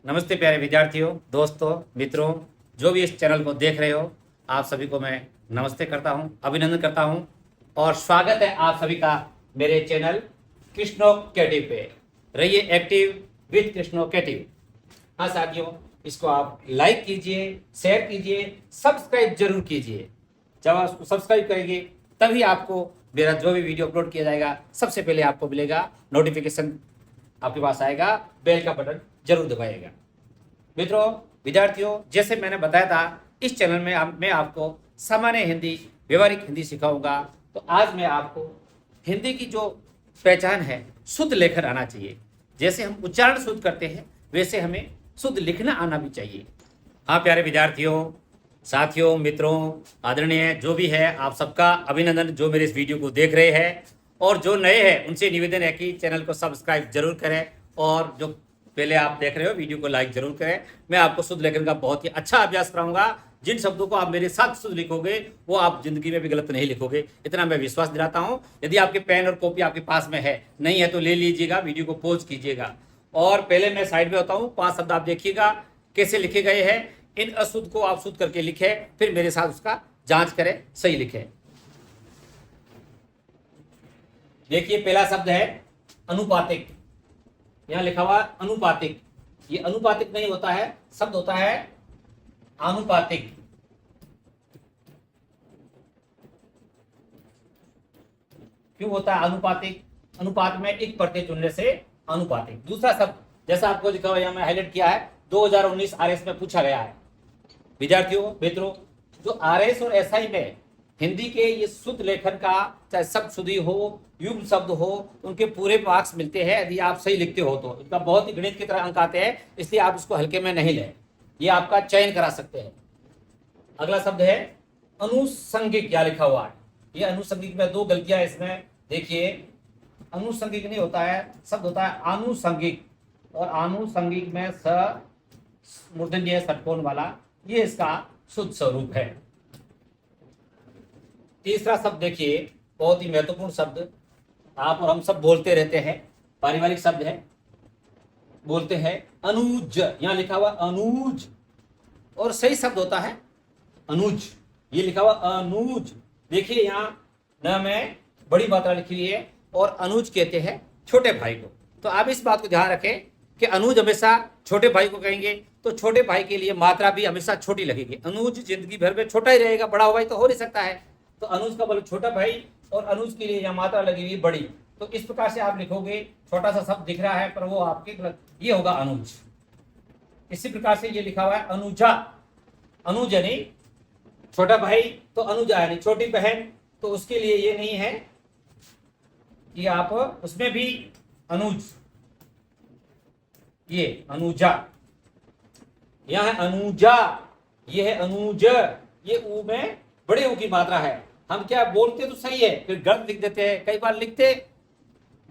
नमस्ते प्यारे विद्यार्थियों, दोस्तों, मित्रों, जो भी इस चैनल को देख रहे हो, आप सभी को मैं नमस्ते करता हूं, अभिनंदन करता हूं और स्वागत है आप सभी का मेरे चैनल कृष्णोकेटिव पे। रहिए एक्टिव विद कृष्णोकेटिव। हाँ साथियों, इसको आप लाइक कीजिए, शेयर कीजिए, सब्सक्राइब जरूर कीजिए। जब आप उसको सब्सक्राइब करेंगे तभी आपको मेरा जो भी वीडियो अपलोड किया जाएगा सबसे पहले आपको मिलेगा, नोटिफिकेशन आपके पास आएगा, बेल का बटन जरूर दबाइएगा। मित्रों, विद्यार्थियों, जैसे मैंने बताया था इस चैनल में मैं आपको सामान्य हिंदी, व्यवहारिक हिंदी सिखाऊंगा। तो आज मैं आपको हिंदी की जो पहचान है, शुद्ध लेखन आना चाहिए। जैसे हम उच्चारण शुद्ध करते हैं वैसे हमें शुद्ध लिखना आना भी चाहिए। हाँ प्यारे विद्यार्थियों, साथियों, मित्रों, आदरणीय जो भी है, आप सबका अभिनंदन जो मेरे इस वीडियो को देख रहे हैं। और जो नए हैं उनसे निवेदन है कि चैनल को सब्सक्राइब जरूर करें और जो पहले आप देख रहे हो वीडियो को लाइक जरूर करें। मैं आपको शुद्ध लेखन का बहुत ही अच्छा अभ्यास कराऊंगा। जिन शब्दों को आप मेरे साथ शुद्ध लिखोगे वो आप जिंदगी में भी गलत नहीं लिखोगे, इतना मैं विश्वास दिलाता हूं। यदि आपके पेन और कॉपी आपके पास में है, नहीं है तो ले लीजिएगा, वीडियो को पॉज कीजिएगा। और पहले मैं साइड में होता हूँ, 5 शब्द आप देखिएगा कैसे लिखे गए हैं। इन अशुद्ध को आप शुद्ध करके लिखे, फिर मेरे साथ उसका जांच करें, सही लिखे। देखिए, पहला शब्द है अनुपातिक। यहां लिखा हुआ अनुपातिक। ये अनुपातिक नहीं होता है, शब्द होता है आनुपातिक। क्यों होता है अनुपातिक? अनुपात में एक प्रत्यय चुनने से अनुपातिक। दूसरा शब्द जैसा आपको लिखा हुआ, यहां मैं हाईलाइट किया है, 2019 आरएस में पूछा गया है। विद्यार्थियों, मित्रों, जो आरएस और एसआई में हिंदी के ये शुद्ध लेखन का, चाहे शब्द शुद्धि हो, युग्म शब्द हो, उनके पूरे मार्क्स मिलते हैं यदि आप सही लिखते हो तो। इनका बहुत ही गणित की तरह अंक आते हैं, इसलिए आप इसको हल्के में नहीं लें, ये आपका चयन करा सकते हैं। अगला शब्द है अनुसंगिक। क्या लिखा हुआ है? ये अनुसंगिक में 2 गलतियां इसमें। देखिए, अनुसंगिक नहीं होता है, शब्द होता है आनुसंगिक। और आनुसंगिक में स मूर्धन्य षटकोण वाला, ये इसका शुद्ध स्वरूप है। तीसरा शब्द देखिए, बहुत ही महत्वपूर्ण शब्द, आप और हम सब बोलते रहते हैं, पारिवारिक शब्द है, बोलते हैं अनुज। यहां लिखा हुआ अनुज और सही शब्द होता है अनुज। ये लिखा हुआ अनुज। देखिए, यहां न में बड़ी मात्रा लिखी हुई है और अनुज कहते हैं छोटे भाई को। तो आप इस बात को ध्यान रखें कि अनुज हमेशा छोटे भाई को कहेंगे तो छोटे भाई के लिए मात्रा भी हमेशा छोटी लगेगी। अनुज जिंदगी भर में छोटा ही रहेगा, बड़ा भाई तो हो नहीं सकता है। तो अनुज का मतलब छोटा भाई, और अनुज के लिए यहाँ मात्रा लगी हुई बड़ी। तो इस प्रकार से आप लिखोगे, छोटा सा शब्द दिख रहा है पर वो आपके गलत, ये होगा अनुज। इसी प्रकार से ये लिखा हुआ है अनुजा। अनुज यानी छोटा भाई, तो अनुजा यानी छोटी बहन, तो उसके लिए ये नहीं है कि आप उसमें भी अनुज, ये अनुजा। यह है अनुजा, ये है अनुज। ये ऊ में बड़े ऊ की मात्रा है। हम क्या बोलते तो सही है, फिर गलत लिख देते हैं। कई बार लिखते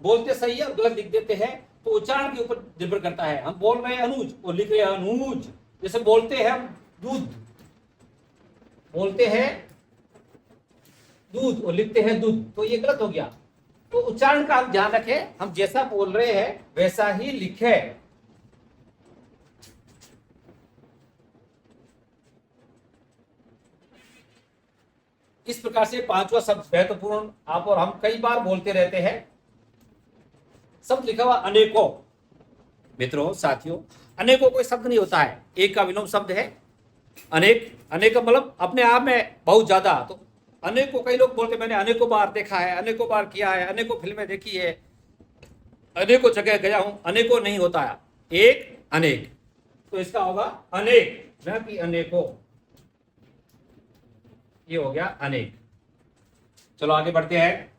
बोलते सही है और गलत लिख देते हैं, तो उच्चारण के ऊपर निर्भर करता है। हम बोल रहे हैं अनुज और लिख रहे हैं अनुज। जैसे बोलते हैं हम दूध, बोलते हैं दूध और लिखते हैं दूध, तो ये गलत हो गया। तो उच्चारण का हम ध्यान रखें, हम जैसा बोल रहे हैं वैसा ही लिखे। इस प्रकार से 5वां शब्द महत्वपूर्ण, आप और हम कई बार बोलते रहते हैं, शब्द लिखा हुआ अनेकों। मित्रों, साथियों, अनेकों कोई शब्द नहीं होता है, एक का विलोम शब्द है अनेक। अनेक का मतलब अपने आप में बहुत ज्यादा। तो अनेकों, कई लोग बोलते मैंने अनेकों बार देखा है, अनेकों बार किया है, अनेकों फिल्में देखी है, अनेकों जगह गया हूं। अनेकों नहीं होता है, एक अनेक। तो इसका होगा अनेक, न कि अनेकों। ये हो गया अनेक। चलो आगे बढ़ते हैं।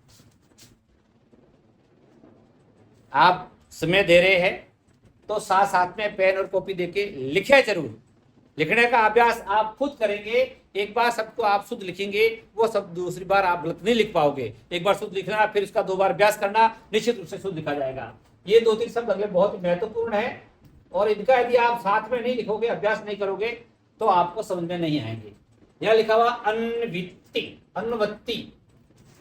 आप समय दे रहे हैं तो साथ साथ में पेन और कॉपी देके लिखे जरूर। लिखने का अभ्यास आप खुद करेंगे। एक बार शब्द को आप शुद्ध लिखेंगे, वो शब्द दूसरी बार आप गलत नहीं लिख पाओगे। एक बार शुद्ध लिखना, फिर उसका 2 बार अभ्यास करना, निश्चित रूप से शुद्ध लिखा जाएगा। ये 2-3 शब्द अगले बहुत ही महत्वपूर्ण है, और इनका यदि आप साथ में नहीं लिखोगे, अभ्यास नहीं करोगे, तो आपको समझ में नहीं आएंगे। यहाँ लिखा हुआ अन्विति, अन्वत्ति,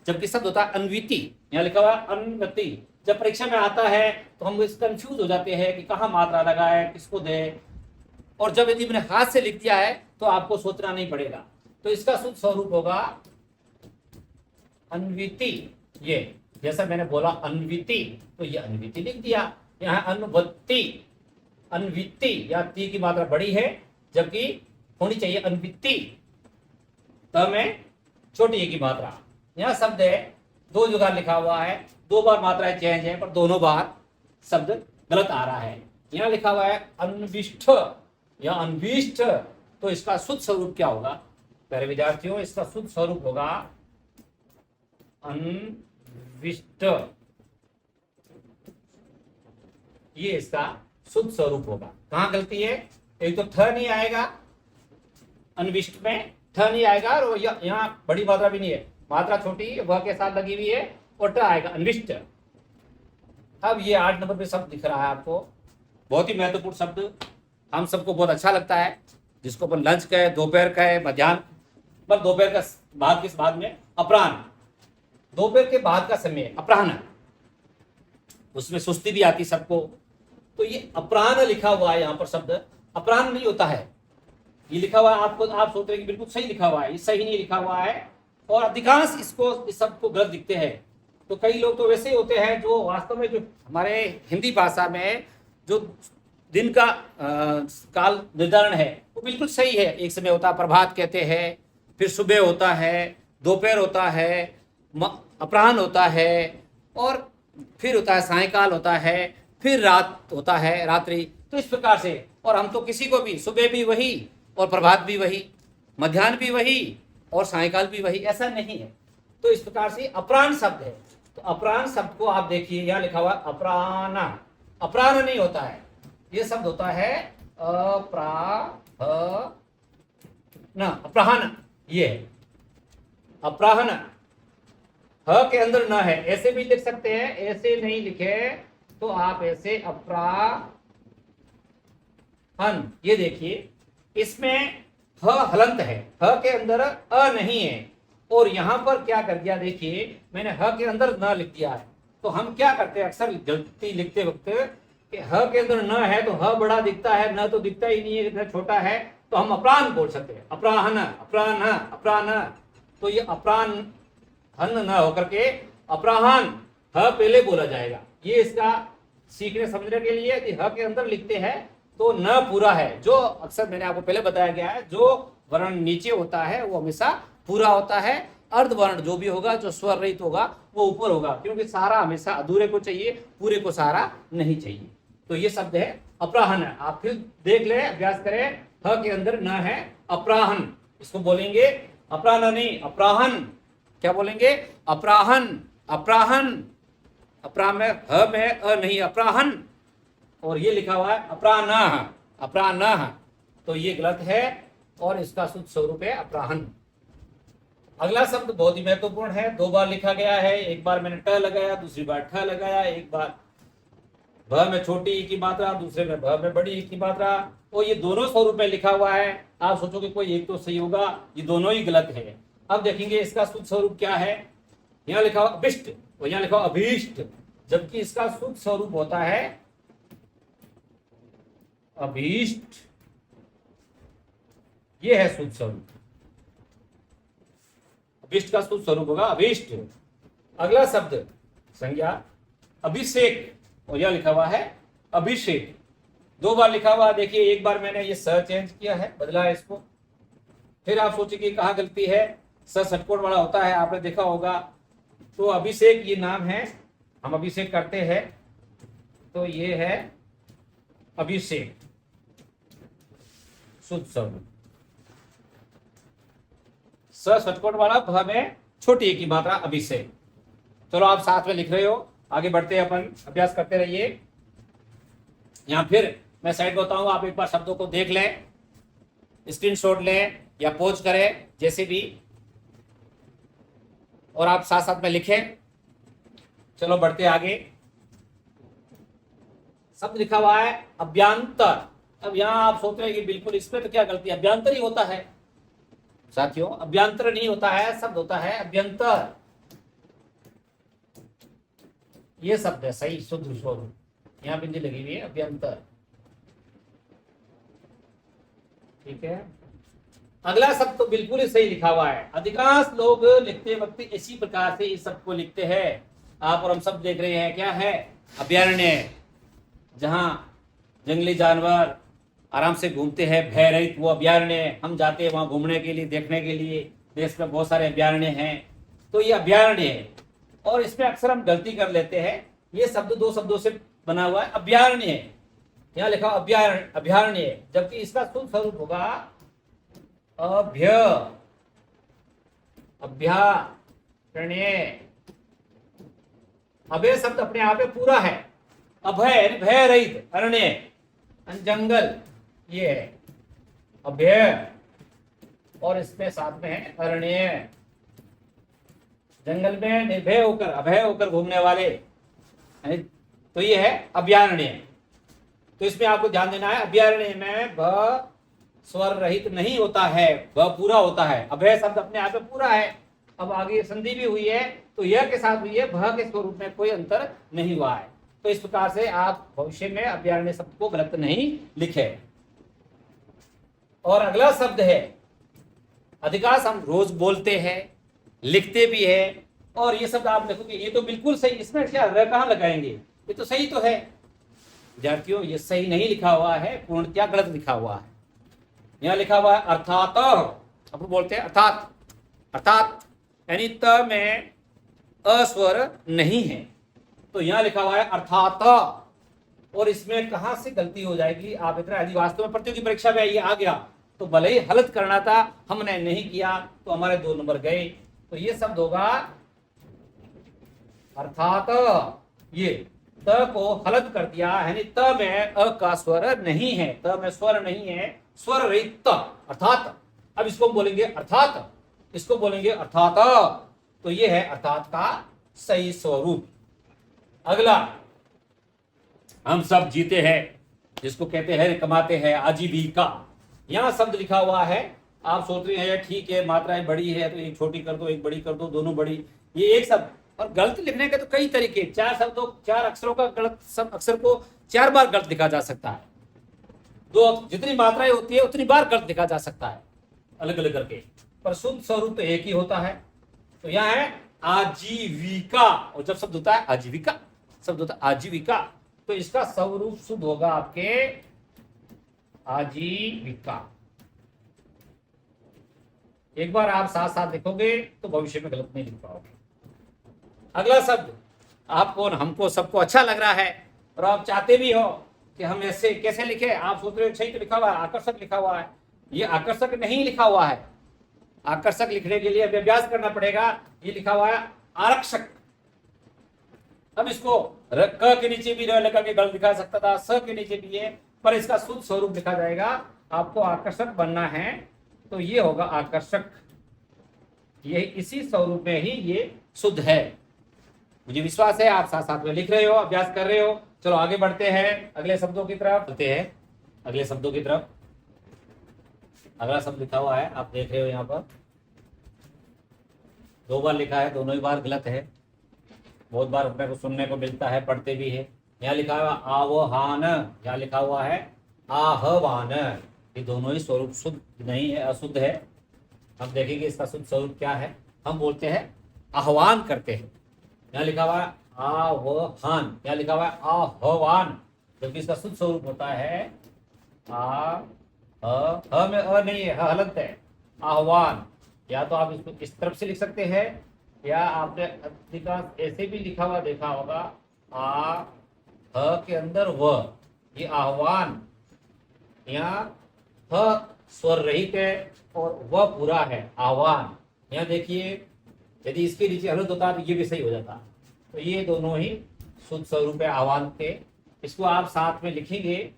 जबकि शब्द होता है अन्विति। यहाँ लिखा हुआ अन्वति। जब परीक्षा में आता है तो हम कंफ्यूज हो जाते हैं कि कहाँ मात्रा लगाए, किसको दे। और जब यदि मैंने हाथ से लिख दिया है तो आपको सोचना नहीं पड़ेगा। तो इसका शुद्ध स्वरूप होगा अन्विति। ये जैसा मैंने बोला अन्विति, तो ये अन्विति लिख दिया। यहाँ अनुवत्ति, अन्विति या ती की मात्रा बड़ी है, जबकि होनी चाहिए अन्विति, त में छोटी ए की मात्रा। यहाँ शब्द है, दो जगह लिखा हुआ है, दो बार मात्राएं चेंज है, पर दोनों बार शब्द गलत आ रहा है। यहाँ लिखा हुआ है अन्विष्ट या अन्विष्ट, तो इसका शुद्ध स्वरूप क्या होगा प्यारे विद्यार्थियों? इसका शुद्ध स्वरूप होगा अन्विष्ट। ये इसका शुद्ध स्वरूप होगा। कहां गलती है? एक तो थ नहीं आएगा अन्विष्ट में, थ नहीं आएगा, और यहाँ बड़ी मात्रा भी नहीं है, मात्रा छोटी वह के साथ लगी हुई है, और ट आएगा अन्विष्ट। अब ये 8 नंबर पे शब्द दिख रहा है आपको, बहुत ही महत्वपूर्ण शब्द, हम सबको बहुत अच्छा लगता है, जिसको अपन लंच कहे, दोपहर कहे, मध्याह्न, पर दोपहर का बाद किस बाद में? अपराह्न, दोपहर के बाद का समय अपराह्न, उसमें सुस्ती भी आती सबको। तो ये अपराह्न लिखा हुआ है यहाँ पर शब्द, अपराह्न नहीं होता है ये लिखा हुआ है। आपको आप सोच रहे हैं कि बिल्कुल सही लिखा हुआ है, ये सही नहीं लिखा हुआ है, और अधिकांश इस शब्द को गलत दिखते हैं। तो कई लोग तो वैसे होते हैं जो वास्तव में जो हमारे हिंदी भाषा में जो दिन का काल निर्धारण है वो बिल्कुल सही है। एक समय होता है प्रभात कहते हैं, फिर सुबह होता है, दोपहर होता है, अपराह्न होता है, और फिर होता है सायंकाल होता है, फिर रात होता है, रात्रि। तो इस प्रकार से, और हम तो किसी को भी सुबह भी वही और प्रभात भी वही, मध्याह्न भी वही और सायंकाल भी वही, ऐसा नहीं है। तो इस प्रकार से अपराह्न शब्द है। तो अपराह्न शब्द को आप देखिए, यहाँ लिखा हुआ अपराह्न, अपराह्न नहीं होता है, ये शब्द होता है अपराह्न। ये है अपराह्न, ह के अंदर न है, ऐसे भी लिख सकते हैं, ऐसे नहीं लिखे तो आप ऐसे अपराह्न। ये देखिए इसमें ह हलंत है, ह के अंदर अ नहीं है, और यहां पर क्या कर दिया देखिए, मैंने ह के अंदर न लिख दिया है। तो हम क्या करते हैं अक्सर गलती लिखते वक्त कि ह के अंदर न है तो ह बड़ा दिखता है, न तो दिखता ही नहीं है, इतना छोटा है, तो हम अपराह्न बोल सकते हैं, अपराह्न अपराह्न अपराह्न। तो ये अपराह्न हन न होकर के अपराह्न, ह पहले बोला जाएगा। ये इसका सीखने समझने के लिए कि ह के अंदर लिखते हैं तो न पूरा है, जो अक्सर मैंने आपको पहले बताया गया है, जो वर्ण नीचे होता है वो हमेशा पूरा होता है, अर्ध वर्ण जो भी होगा, जो स्वर रहित होगा, वो ऊपर होगा, क्योंकि सहारा हमेशा अधूरे को चाहिए, पूरे को सहारा नहीं चाहिए। तो ये शब्द है अपराह्न। आप फिर देख ले, अभ्यास करें, ह के अंदर न है, अपराह्न, इसको बोलेंगे अपराह्न नहीं, अपराह्न। क्या बोलेंगे? अपराह्न, अपराह्न, अपराह्न में ह में अ नहीं, अपराह्न, और ये लिखा हुआ है अपराह्न, अपराह्न, तो ये गलत है, और इसका शुद्ध स्वरूप है अपराह्न। अगला शब्द बहुत ही महत्वपूर्ण है, दो बार लिखा गया है, एक बार मैंने ट लगाया, दूसरी बार ठ लगाया, एक बार भ में छोटी ई की मात्रा, दूसरे में भ में बड़ी ई की मात्रा, और ये दोनों स्वरूप में लिखा हुआ है। आप सोचोगे कोई एक तो सही होगा, ये दोनों ही गलत है। अब देखेंगे इसका शुद्ध स्वरूप क्या है। यहाँ लिखा हुआ अभिष्ट और यहाँ लिखा हुआ अभीष्ट, जबकि इसका शुद्ध स्वरूप होता है अभीष्ट। ये है शुद्ध स्वरूप, अभिष्ट का शुद्ध स्वरूप होगा अभीष्ट। अगला शब्द संज्ञा अभिषेक, और यह लिखा हुआ है अभिषेक, दो बार लिखा हुआ। देखिए एक बार मैंने ये स चेंज किया है, बदला है इसको, फिर आप सोचिए कहाँ गलती है, स षटकोण वाला होता है, आपने देखा होगा। तो अभिषेक ये नाम है, हम अभिषेक करते हैं, तो ये है अभिषेक शुद्ध स्वरूप। स षटकोण वाला, भ में छोटी की मात्रा अभिषेक। चलो आप साथ में लिख रहे हो, आगे बढ़ते हैं, अपन अभ्यास करते रहिए। यहां फिर मैं साइड बताऊंगा, आप एक बार शब्दों को देख लें, स्क्रीनशॉट लें या पोज करें, जैसे भी, और आप साथ साथ में लिखें। चलो बढ़ते आगे। शब्द लिखा हुआ है अभ्यंतर। अब यहां आप सोच रहे हैं कि बिल्कुल इसमें तो क्या गलती, अभ्यंतर ही होता है साथियों, अभ्यंतर नहीं होता है, शब्द होता है अभ्यंतर। ये शब्द है सही शुद्ध स्वरूप, यहां बिंदी लगी हुई है अभ्यंतर। ठीक है। अगला शब्द तो बिल्कुल ही सही लिखा हुआ है। अधिकांश लोग लिखते वक्त इसी प्रकार से इस शब्द को लिखते हैं। आप और हम सब देख रहे हैं, क्या है? अभयारण्य, जहां जंगली जानवर आराम से घूमते हैं, भय रहित वो अभयारण्य। हम जाते हैं वहां घूमने के लिए, देखने के लिए। देश में बहुत सारे अभयारण्य हैं, तो ये अभयारण्य है। और इसमें अक्सर हम गलती कर लेते हैं, ये शब्द दो शब्दों से बना हुआ है। अभयारण्य है, यहाँ लिखा अभयारण्य है, जबकि इसका शुद्ध स्वरूप होगा अभयारण्य। अभय शब्द अपने आप में पूरा है। अभय भय रहित, अरण्य जंगल, ये है अभय, और इसमें साथ में है अरण्य। जंगल में निर्भय होकर, अभय होकर घूमने वाले, तो ये है अभयारण्य। तो इसमें आपको ध्यान देना है, अभयारण्य में भ स्वर रहित नहीं होता है, भ पूरा होता है। अभय शब्द अपने आप में पूरा है। अब आगे संधि भी हुई है, तो यह के साथ हुई है, भ के स्वरूप में कोई अंतर नहीं हुआ है। तो इस प्रकार से आप भविष्य में अभयारण्य शब्द को गलत नहीं लिखे। और अगला शब्द है, अधिकांश हम रोज बोलते हैं, लिखते भी है, और ये शब्द आप लिखोगे, ये तो बिल्कुल सही। इसमें क्या र कहां लगाएंगे? ये तो सही तो है विद्यार्थियों, ये सही नहीं लिखा हुआ है, पूर्णतया गलत लिखा हुआ है। यहाँ लिखा हुआ है अर्थात। अब बोलते हैं अर्थात, अर्थात यानी त में अस्वर नहीं है, तो यहाँ लिखा हुआ है अर्थात। और इसमें कहां से गलती हो जाएगी? आप इतना, यदि वास्तव में प्रतियोगी परीक्षा में ये आ गया तो भले ही हलत करना था, हमने नहीं किया तो हमारे 2 नंबर गए। तो ये शब्द होगा अर्थात। ये त को हलत कर दिया, यानी त में अ का स्वर नहीं है, त में स्वर नहीं है, स्वर रहित त, अर्थात। अब इसको बोलेंगे अर्थात, इसको बोलेंगे अर्थात। तो ये है अर्थात का सही स्वरूप। अगला, हम सब जीते हैं, जिसको कहते हैं कमाते हैं, आजीविका। यहां शब्द लिखा हुआ है। आप सोच रहे हैं ठीक है, मात्राएं बड़ी है तो एक छोटी कर दो, एक बड़ी कर दो, दोनों बड़ी। ये एक शब्द, और गलत लिखने के तो कई तरीके। 4 शब्दों, 4 अक्षरों का गलत सब अक्षर को 4 बार गलत लिखा जा सकता है। 2 जितनी मात्राएं होती है उतनी बार गलत लिखा जा सकता है, अलग अलग करके, पर शुद्ध स्वरूप तो एक ही होता है। तो यहाँ है आजीविका, और जब शब्द होता है आजीविका, शब्द होता है आजीविका, तो इसका स्वरूप शुद्ध होगा आपके आजीविका। एक बार आप साथ साथ लिखोगे तो भविष्य में गलत नहीं लिख पाओगे। अगला शब्द आपको, हमको, सबको अच्छा लग रहा है, और आप चाहते भी हो कि हम ऐसे कैसे लिखे। आप सोच रहे हो सही तो लिखा हुआ है, आकर्षक लिखा हुआ है। ये आकर्षक नहीं लिखा हुआ है। आकर्षक लिखने के लिए अभ्यास करना पड़ेगा। ये लिखा हुआ है आरक्षक। अब इसको क के नीचे भी र लगा के गलत लिखा सकता था, स के नीचे भी है, पर इसका शुद्ध स्वरूप लिखा जाएगा। आपको आकर्षक बनना है तो ये होगा आकर्षक। ये इसी स्वरूप में ही ये शुद्ध है। मुझे विश्वास है आप साथ साथ में लिख रहे हो, अभ्यास कर रहे हो। चलो आगे बढ़ते हैं, अगले शब्दों की तरफ चलते हैं। अगले शब्दों की तरफ अगला शब्द लिखा हुआ है, आप देख रहे हो यहाँ पर 2 बार लिखा है, दोनों ही बार गलत है। बहुत बार अपने को सुनने को मिलता है, पढ़ते भी है। यहाँ लिखा हुआ आह्वान, यहाँ लिखा हुआ है आहवान। ये दोनों ही स्वरूप शुद्ध नहीं है, अशुद्ध है। हम देखेंगे इसका शुद्ध स्वरूप क्या है। हम बोलते हैं आह्वान करते हैं, यहाँ लिखा हुआ है आह्वान, यहाँ लिखा हुआ है आह्वान, जबकि इसका शुद्ध स्वरूप होता है में अ नहीं है, हलंत है, आह्वान। या तो आप इसको इस तरफ से लिख सकते हैं, या आपने अधिकांश ऐसे भी लिखा हुआ देखा होगा, के अंदर व, ये आह्वान। यहाँ स्वर रहित है और वह पूरा है, आह्वान। यहाँ देखिए, यदि इसके नीचे हलंत होता तो ये भी सही हो जाता। तो ये दोनों ही शुद्ध स्वरूप है आह्वान के। इसको आप साथ में लिखेंगे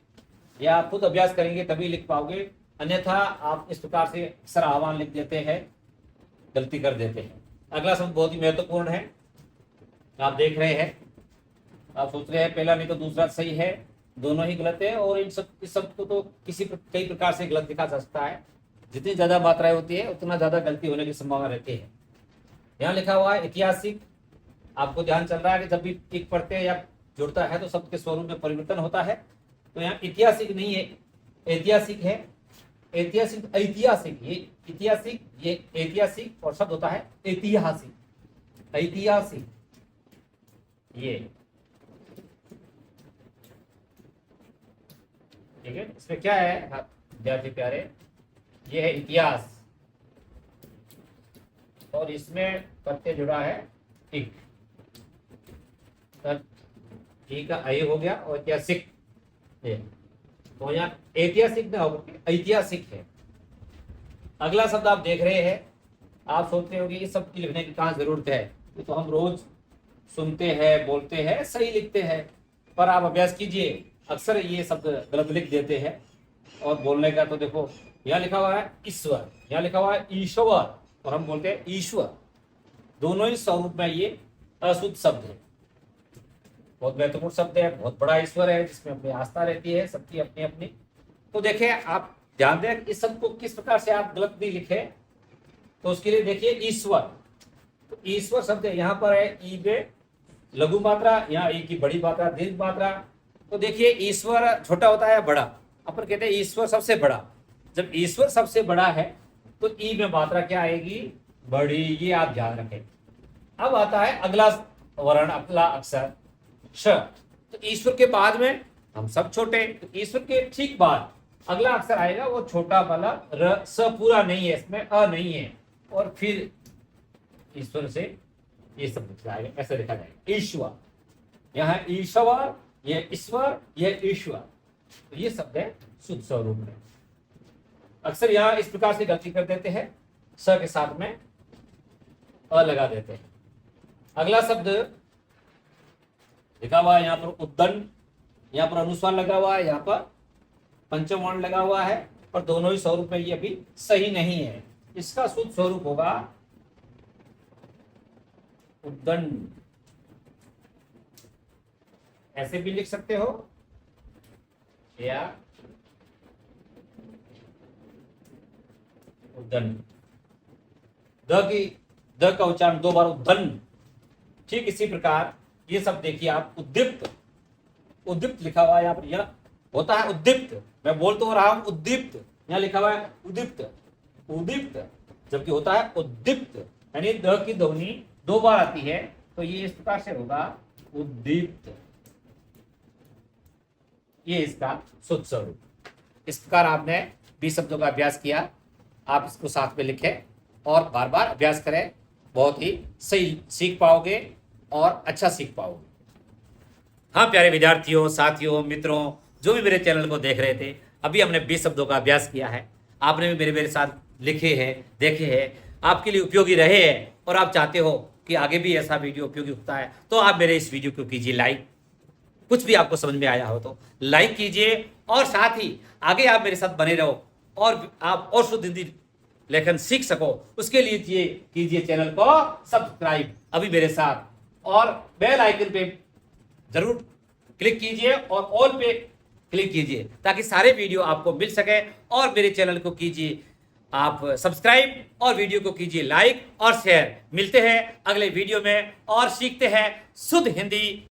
या खुद अभ्यास करेंगे तभी लिख पाओगे, अन्यथा आप इस प्रकार से अक्सर आह्वान लिख देते हैं, गलती कर देते हैं। अगला शब्द बहुत ही महत्वपूर्ण है, आप देख रहे हैं, आप सोच रहे हैं पहला नहीं तो दूसरा सही है, दोनों ही गलत है। और इस शब्द को तो कई प्रकार से गलत लिखा जा सकता है। जितनी ज्यादा मात्राएं होती है उतना ज्यादा गलती होने की संभावना रहती है। यहाँ लिखा हुआ है ऐतिहासिक। आपको ध्यान चल रहा है कि जब भी एक पढ़ते हैं या जुड़ता है तो शब्द के स्वरूप में परिवर्तन होता है। तो यहाँ ऐतिहासिक नहीं है, ऐतिहासिक है। ऐतिहासिक, ऐतिहासिक, ये ऐतिहासिक, ये ऐतिहासिक, और शब्द होता है ऐतिहासिक, ऐतिहासिक, ये ठीक है। इसमें क्या है विद्यार्थी प्यारे, ये है इतिहास, और इसमें प्रत्यय जुड़ा है इक, ठीक है, आई हो गया, और ऐतिहासिक, ये तो यहाँ ऐतिहासिक ना होगा, ऐतिहासिक है। अगला शब्द आप देख रहे हैं, आप सोचते होंगे ये सब की लिखने की कहाँ जरूरत है, ये तो हम रोज सुनते हैं, बोलते हैं, सही लिखते हैं, पर आप अभ्यास कीजिए, अक्सर ये शब्द गलत लिख देते हैं। और बोलने का तो देखो, यहाँ लिखा हुआ है ईश्वर, यहाँ लिखा हुआ है ईश्वर, और हम बोलते हैं ईश्वर। दोनों ही स्वरूप में ये अशुद्ध शब्द है, बहुत महत्वपूर्ण शब्द है, बहुत बड़ा ईश्वर है जिसमें अपनी आस्था रहती है, सबकी अपनी अपनी। तो देखिए, आप ध्यान दें इस शब्द को किस प्रकार से आप गलत नहीं लिखे, तो उसके लिए देखिए ईश्वर, तो ईश्वर शब्द है, यहाँ पर है ई पे लघु मात्रा, यहाँ ई की बड़ी मात्रा, दीर्घ मात्रा। तो देखिए ईश्वर छोटा होता है बड़ा, अपन कहते हैं ईश्वर सबसे बड़ा। जब ईश्वर सबसे बड़ा है तो ई में मात्रा क्या आएगी, बड़ी, ये आप ध्यान रखें। अब आता है अगला वर्ण, अगला अक्षर श। तो ईश्वर के बाद में हम सब छोटे, तो ईश्वर के ठीक बाद अगला अक्षर आएगा वो छोटा वाला र, स पूरा नहीं है, इसमें अ नहीं है, और फिर ईश्वर से ये सब लिखा जाएगा, ऐसे लिखा जाएगा ईश्वर। यहाँ ईश्वर, ये ईश्वर, ये ईश्वर, तो ये शब्द है शुद्ध स्वरूप में। अक्सर यहाँ इस प्रकार से गलती कर देते हैं, स के साथ में अ लगा देते हैं। अगला शब्द लिखा हुआ है यहाँ पर उद्दंड, यहाँ पर अनुस्वार लगा हुआ है, यहाँ पर पंचम वर्ण लगा हुआ है, पर दोनों ही स्वरूप में ये अभी सही नहीं है। इसका शुद्ध स्वरूप होगा उद्दंड, ऐसे भी लिख सकते हो, या उद्दंड, द का उच्चारण दो बार उद्दंड। ठीक इसी प्रकार ये सब देखिए आप, उद्दीप्त, उद्दीप्त लिखा हुआ है यहाँ पर, यह होता है उद्दीप्त, मैं बोल तो रहा हूं उद्दीप्त, यहाँ लिखा हुआ है उद्दीप्त, उद्दीप्त, जबकि होता है उद्दीप्त, यानी द की ध्वनि दो बार आती है, तो ये इस प्रकार से होगा उद्दीप्त, ये इसका शुद्ध स्वरूप। इस प्रकार आपने 20 शब्दों का अभ्यास किया, आप इसको साथ में लिखें और बार बार अभ्यास करें, बहुत ही सही सीख पाओगे और अच्छा सीख पाओगे। हाँ प्यारे विद्यार्थियों, साथियों, मित्रों, जो भी मेरे चैनल को देख रहे थे, अभी हमने 20 शब्दों का अभ्यास किया है, आपने भी मेरे साथ लिखे हैं, देखे हैं, आपके लिए उपयोगी रहे हैं, और आप चाहते हो कि आगे भी ऐसा वीडियो उपयोगी होता है, तो आप मेरे इस वीडियो को कीजिए लाइक। कुछ भी आपको समझ में आया हो तो लाइक कीजिए, और साथ ही आगे आप मेरे साथ बने रहो, और आप और शुद्ध हिंदी लेखन सीख सको, उसके लिए कीजिए चैनल को सब्सक्राइब अभी मेरे साथ, और बेल आइकन पे जरूर क्लिक कीजिए और ऑल पे क्लिक कीजिए, ताकि सारे वीडियो आपको मिल सके। और मेरे चैनल को कीजिए आप सब्सक्राइब, और वीडियो को कीजिए लाइक और शेयर। मिलते हैं अगले वीडियो में और सीखते हैं शुद्ध हिंदी।